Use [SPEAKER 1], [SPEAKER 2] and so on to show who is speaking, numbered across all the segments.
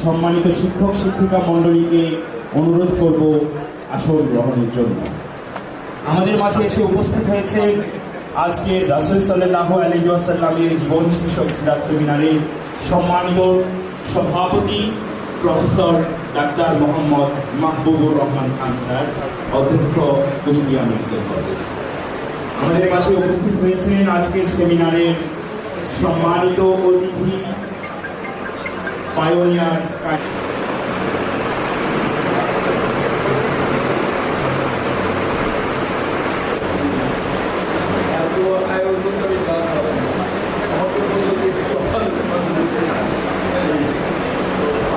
[SPEAKER 1] সম্মানিত শিক্ষক শিক্ষিকা মণ্ডলীকে অনুরোধ করব আসন গ্রহণের জন্য। আমাদের মাঝে এসে উপস্থিত হয়েছে আজকে রাসূল সাল্লাল্লাহু আলাইহি ওয়াসাল্লামের জীবন শীর্ষক সিরাত সেমিনারের সম্মানিত সভাপতি professor doctor Mohammad Mahbubur Rahman Khan sir, অধ্যক্ষ কুষ্টিয়া মেডিকেল কলেজ। আমাদের মাঝে উপস্থিত হয়েছেন আজকের সেমিনারের সম্মানিত অতিথি পায়োনিয়ার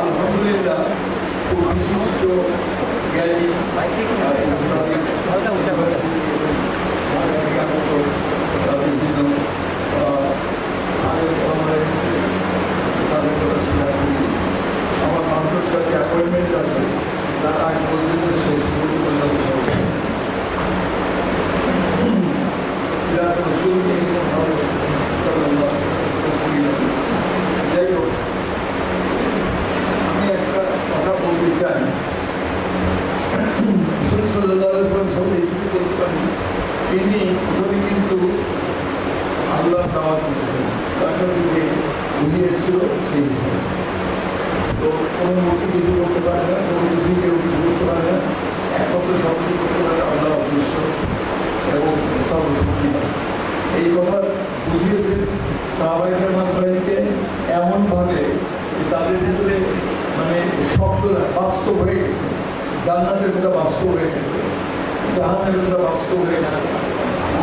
[SPEAKER 2] আলহামদুলিল্লাহ খুব বিশিষ্ট জ্ঞানী আমার মানুষের সাথে অ্যাপয়েন্টমেন্ট আছে, তার আগে পর্যন্ত শেষ যাই হোক, আমি একটা কথা বলতে চাই। সঙ্গে এটুকু বলতে পারি, তিনি প্রথমে কিন্তু আল্লাহ দাওয়াত দিয়েছেন, তার কাছে যে বুঝিয়ে এসেছিল সেই হিসাবে। তো কোনো মূর্তি কিছু করতে পারে না, কোনো কিছু কেউ কিছু করতে পারে না, একমাত্র সব কিছু করতে পারে আল্লাহ অদৃশ্য এবং সর্বশক্তিমান। এই কথা বুঝিয়েছেন সাহাবায়ে কেরামকে এমনভাবে তাদের ভিতরে মানে শব্দটা বাস্তব হয়ে গেছে, জান্নাতের কথা বাস্তব হয়ে গেছে, জাহান্নামের কথা বাস্তব হয়ে গেছে।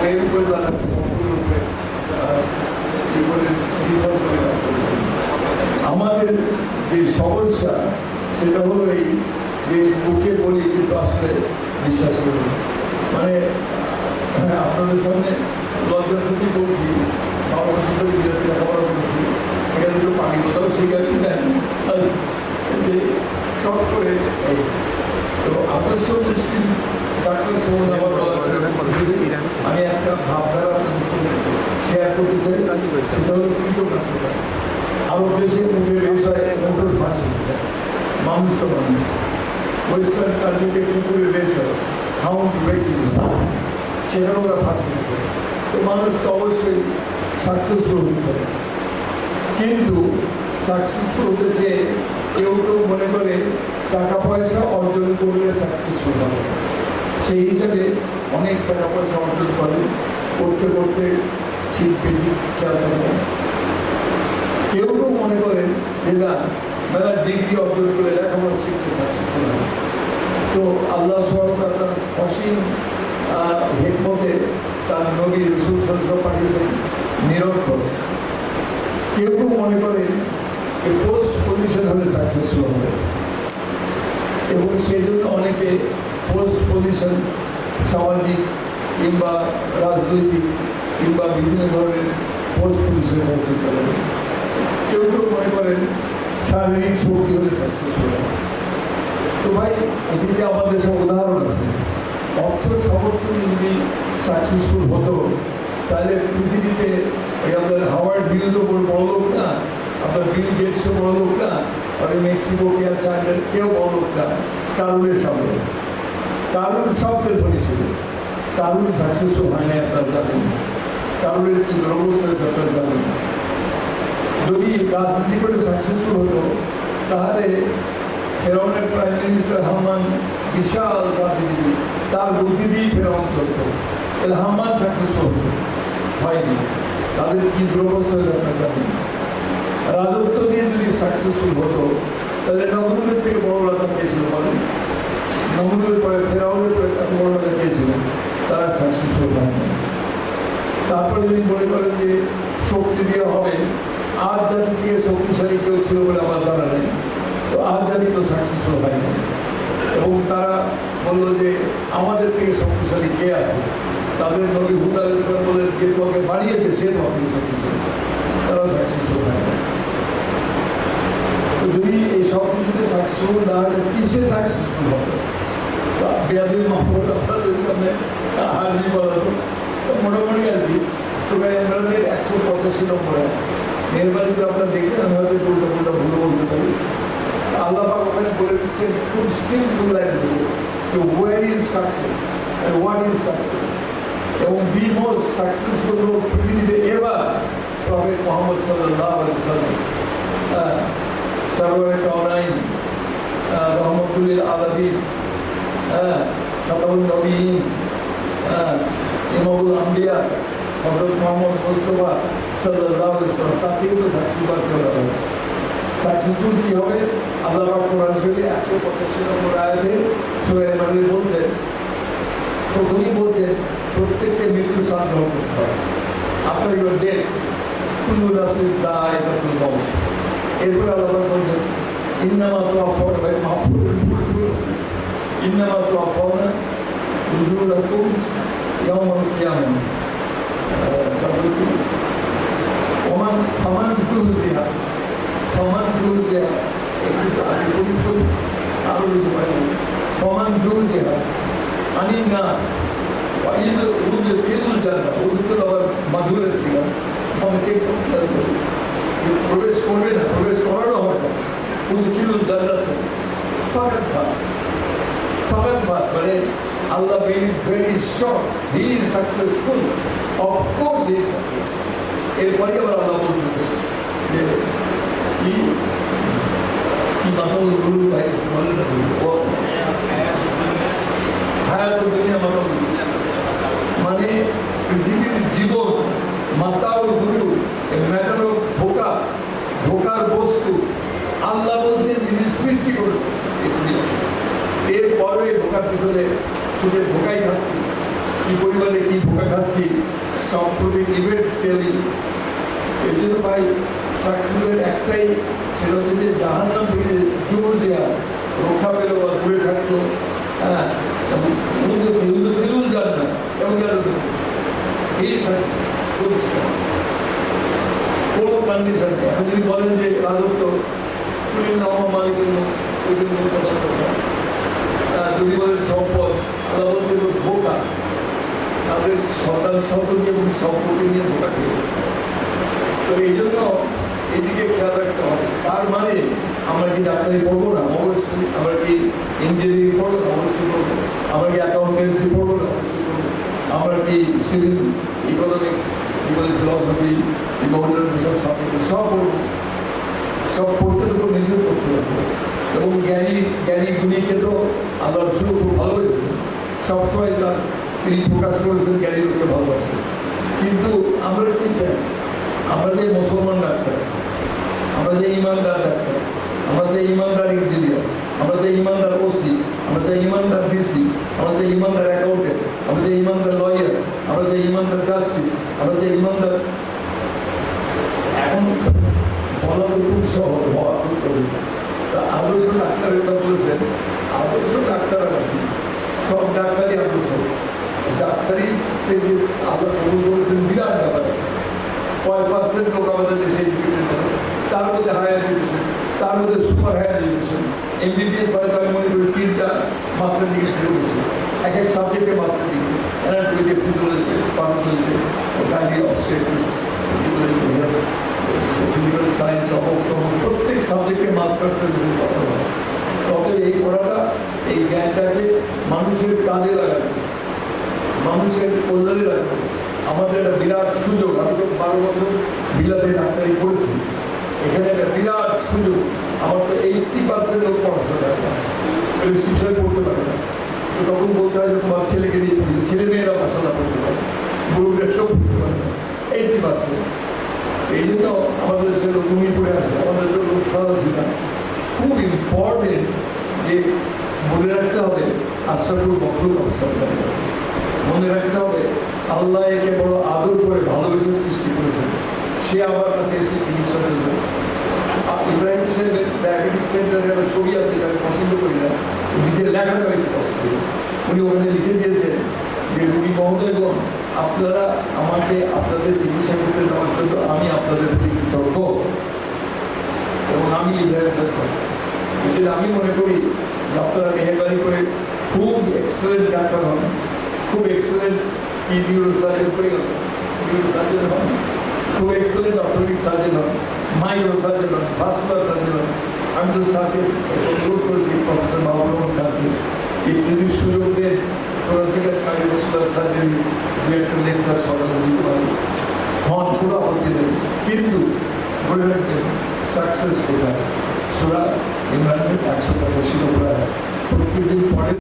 [SPEAKER 2] এর উপরে তারা সম্পূর্ণরূপে নির্ভর করে কাজ করেছেন। আমাদের যে সমস্যা সেটা হলো এই যে বুকে বলি কিন্তু আসলে বিশ্বাস করি, মানে আপনাদের সামনে লজ্জার সাথে বলছি, বাবার সাথে বিরতি লেখাপড়া করছি, সেখানে তো পানি কোথাও শিখেছি না, শখ করে। তো আদর্শ মুসলিম ডাক্তার সৌদ আমার বলা ছিল, আমি একটা ভাবধারা আপনাদের সাথে শেয়ার করতে চাই, সেটা হলো কৃতজ্ঞতা। আরও দেশে উঠে রেসায় মোটর ফাঁসি মানুষ তো মানুষ, ওয়েস্টার্ন কান্ট্রিতে কুকুরের রেস হয়, হাউন্ড রেসিং, সেখানে ওরা ফাঁসি দিতে। তো মানুষ তো অবশ্যই সাকসেসফুল হচ্ছে, কিন্তু সাকসেসফুল হতে চেয়ে কেউ কেউ মনে করে টাকা পয়সা অর্জন করলে সাকসেসফুল হবে, সেই হিসাবে অনেক টাকা পয়সা অর্জন করে, করতে করতে ঠিক বেশি খেয়াল থাকে। কেউ কেউ মনে করেন যে না, মেলা ডিগ্রি অর্জন করে লেখাপড়া শিখতে সাকসেসফুল হবে। তো আল্লাহ সুবহানাহু তার অসীম হিকমতে তার নবী রাসূল সাল্লাল্লাহু পাঠিয়েছেন নিরক্ষর। কেউ কেউ মনে করেন যে পোস্ট পজিশন হলে সাকসেসফুল হবে, এবং সেই জন্য অনেকে পোস্ট পজিশন সামাজিক কিংবা রাজনৈতিক কিংবা বিভিন্ন ধরনের পোস্ট পজিশনে পৌঁছতে পারেন। কেউ কেউ মনে করেন শারীরিক শক্তি হলে সাকসেসফুল হবে। তো ভাই, অতীতে আমাদের সব উদাহরণ আছে, অর্থ সামর্থ্য যদি সাকসেসফুল হতো তাহলে পৃথিবীতে আমাদের হাওয়ার্ড হিলসও বড় লোক না, আপনার বিল গেটসও বড় লোক না, আর মেক্সিকো কেয়ার চার্জের কেউ বড় লোক না। কারুনের সামনে কারুন সবচেয়ে ধনী ছিল, কারুন সাকসেসফুল হয় না, আপনার জানেন। কারুনের কি দুরবস্থা আপনার জানেন। যদি রাজনীতি করে সাকসেসফুল হতো তাহলে ফেরাউনের প্রাইম মিনিস্টার হাম্মান বিশাল রাজনীতি, তার বুদ্ধি দিয়েই ফেরাউন চলত, তাহলে হাম্মান সাকসেসফুল হতো, হয়নি। তাদের কি দুরবস্থা আপনার জানেন। রাজত্ব দিয়ে যদি সাকসেসফুল হতো তাহলে নমরুদের থেকে বড় রাজা পেয়েছিল, বলেন নমরুদের পরে ফেরাউনের পরে এত বড় রাজা পেয়েছিল, তারা সাকসেসফুল হয়নি। তারপরে যদি মনে করেন যে শক্তি দিয়ে হবে, আর জাতি থেকে শক্তিশালী কেউ ছিল বলে আমার জানা নেই, তো আর জাতি তো সাকসেসফুল হয়নি। এবং তারা বললো যে আমাদের থেকে শক্তিশালী কে আছে, তাদের নবী হুদ আলাইহিস সালাম বলে যে তোমাকে বাড়িয়েছে সে তোমাকে শক্তিশালী, তারা সাকসেসফুল হয় না। তো যদি এই সব কিছুতে সাকসেসফুল না হয়, কিসে সাকসেসফুল হবে? বেয়াদবি মাহমুদ আপনাদের সামনে হারবি বলা তো মোটামুটি আর কি সবাই আমাদের 185 নম্বরে নির্বাচিত আপনার দেখবেন, আমি হয়তো উল্টা পুল্টা ভুল বলতে পারি। আল্লাহ পাক ওখানে বলে দিচ্ছেন খুব সিম্পল ল্যাঙ্গুয়েজ, তো war is success and what is success. এবং বি মোর সাকসেসফুল লোক পৃথিবীতে এবার প্রফেট মোহাম্মদ সাল্লাল্লাহু আলাইহি ওয়াসাল্লাম, সরওয়ারে কাওনাইন, রহমতুল্লিল আলামিন, খাতামুন নবীয়িন, ইমামুল আম্বিয়া হযরত মুহাম্মদ মুস্তাফা সাল্লাল্লাহু আলাইহি ওয়াসাল্লাম, তাকে তো সাকসেসফুল করা হবে। সাকসেসফুল কি হবে? আল্লাহ পাক কোরআন শরীফে 185 নম্বর আয়াতে সূরা ইমরানে বলছেন, প্রথমেই বলছেন প্রত্যেককে মৃত্যু স্বাদ গ্রহণ করতে হবে। আফটার ইউর ডেথ কুল্লু নাফসিন যায়কাতুল মাউত। এরপরে আল্লাহ পাক বলছেন ইন্নামা তুওয়াফাউনা ভাই মাফুল ইন্নামা তুওয়াফাউনা উজুরাকুম ইয়াওমাল কিয়ামাহ। তারপরে কি ওমান ফামান জুহজিহা একটু আগে পরিশ্রম আরো বেশি পাই ফামান জুহজিহা আনিন না আবার মাধুরের ছিল অনেকে প্রবেশ করবে না, প্রবেশ করানো হয় না। উদখিলুল জান্নাত ফাকাত ফাত মানে আল্লাহ being very sure he is successful, of course he is successful। এরপরে আবার আল্লাহ বলছে যে কি মাতাল গুরু ভাই বলে না ও হায়াত দুনিয়া মাতাল মানে পৃথিবীর জীবন মাতাউল গুরু, ম্যাটার অফ ধোকা, ধোকার বস্তু। আল্লাহ বলছেন যিনি সৃষ্টি করেছেন। এরপরে ধোকার পিছনে ছুটে ধোকাই খাচ্ছি, কি পরিমাণে কি ধোকা খাচ্ছি সব প্রতি ইভেন্ট স্টেলি। এই জন্য ভাই সাকসেসের একটাই, সেটা হচ্ছে যে জাহান্নাম থেকে জোর দেওয়া, রক্ষা পেল বা দূরে থাকলো। হ্যাঁ, ফিরুল যান না এবং এই কোনো কন্ডিশন নেই। আপনি যদি বলেন যে রাজত্ব মালিকের যদি বলেন সম্পদ, আল্লাহ বলছে তো ধোকা, তাদের সন্তান সন্ততি এবং সম্পত্তি নিয়ে ধোকা খেয়ে। তো এই জন্য এদিকে খেয়াল রাখতে হবে। তার মানে আমরা কি ডাক্তারি পড়বো না? অবশ্যই। আমরা কি ইঞ্জিনিয়ারিং পড়বো না? অবশ্যই পড়বো। আমরা কি অ্যাকাউন্টেন্সি পড়বো না? অবশ্যই পড়বো। আমরা কি সিভিল, ইকোনমিক্স, ফিলসফি, সব সাবজেক্ট সব পড়বো। সব পড়তে তো নিজেও করতে হবে। এবং জ্ঞানী গুণীকে তো আল্লাহ রসুল খুব ভালোবেসেছেন, সবসময় তিনি প্রকাশ করেছেন জ্ঞানী লোককে ভালোবাসেন। কিন্তু আমরা কি চাই? আমরা যে মুসলমান ডাক্তার, আমরা যে ইমানদার ডাক্তার, আমরা যে ইমানদার ইঞ্জিনিয়ার, আমরা যে ইমানদার ওসি, আমরা যে ইমানদার ডিসি, আমরা যে ইমানদার অ্যাকাউন্টেন্ট, আমরা যে ইমানদার লয়ার, আমরা যে ইমানদার জাস্টিস, আমরা যে ইমানদার, এখন বলা তো খুব সহজ, হওয়া খুব কঠিন। তা আদর্শ ডাক্তারের কথা বলেছেন, আদর্শ ডাক্তার সব ডাক্তারই আদর্শ। ডাক্তারিতে যে আদর কবুল করেছেন বিরাট ব্যাপার। কয় পার্সেন্ট লোক আমাদের দেশে এডুকেটেড, তার মধ্যে হায়ার এডুকেশন, তার মধ্যে সুপার হায়ার এডুকেশন। এমবিবিএস হয়তো আমি মনে করি 3টা মাস্টার ডিগ্রি শুরু করছে, এক এক সাবজেক্টে মাস্টার ডিগ্রি, অ্যানাটমিতে, ফিজিওলজিতে, পাথোলজিতে, গাইনি অবস্টেট্রিক্স, ফিজিক্যাল সায়েন্স, প্রত্যেক সাবজেক্টে মাস্টার্সের যদি কথা হয়। তবে এই পড়াটা, এই জ্ঞানটাকে মানুষের কাজে লাগাবে, মানুষের কল্যাণে রাখবে। আমাদের একটা বিরাট সুযোগ। আমি তো 12 বছর বিলাতে ডাক্তারি করেছি, এখানে একটা বিরাট সুযোগ। আমার তো 80% লোক পড়াশোনা করে না, প্রেসক্রিপশন পড়তে পারে না। তো তখন বলতে হয় যে তোমার ছেলেকে দিয়ে পড়ি, ছেলে মেয়েরা পড়াশোনা করতে পারে, গুরুদের সব পড়তে পারে না, 80%। এই জন্য আমাদের দেশে লোক ঘুমিয়ে পড়ে আসে, আমাদের তো লোক সাদাসি না। খুব ইম্পর্টেন্ট যে মনে রাখতে হবে আশরাফুল মখলুক আল্লাহ, মনে রাখতে হবে আল্লাহ একে বড় আদর করে ভালোবেসে সৃষ্টি করেছেন। সে আমার কাছে এসে চিকিৎসা দেবে। ইব্রাহিম সাহেবের ডায়াবেটিক সেন্টারে আমার ছবি আছে, আমি পছন্দ করি না, নিজের লেখাটা আমি পছন্দ করি। উনি ওখানে লিখে দিয়েছেন যে রুগী মহোদয়গণ, আপনারা আমাকে আপনাদের চিকিৎসা করতে দেওয়ার জন্য আমি আপনাদের প্রতি কৃতজ্ঞ। এবং আমি ইব্রাহিম সাহেব, আমি মনে করি আপনারা মেহরবানি করে খুব এক্সেলেন্ট ডাক্তার হন, খুব এক্সেলেন্ট নিউরো সার্জন হয়ে গেল, নিউরো সার্জন হন, খুব এক্সেলেন্ট অর্থোপেডিক সার্জন হন, মাইক্রো সার্জন হন, ভাস্কুলার সার্জন হন, আমি তো স্যারকে অনুরোধ করেছি প্রফেসর মাহবুব রহমান খানকে যদি সুযোগ দেন তোরা থেকে কালী বসুদার সাথে দু একটা লেকচার সকালে দিতে পারি হন কোনো আপত্তি নেই কিন্তু বলে রাখবেন সাকসেস কোথায় সুরা ইমরানের 100 শিরোপা প্রতিদিন পরে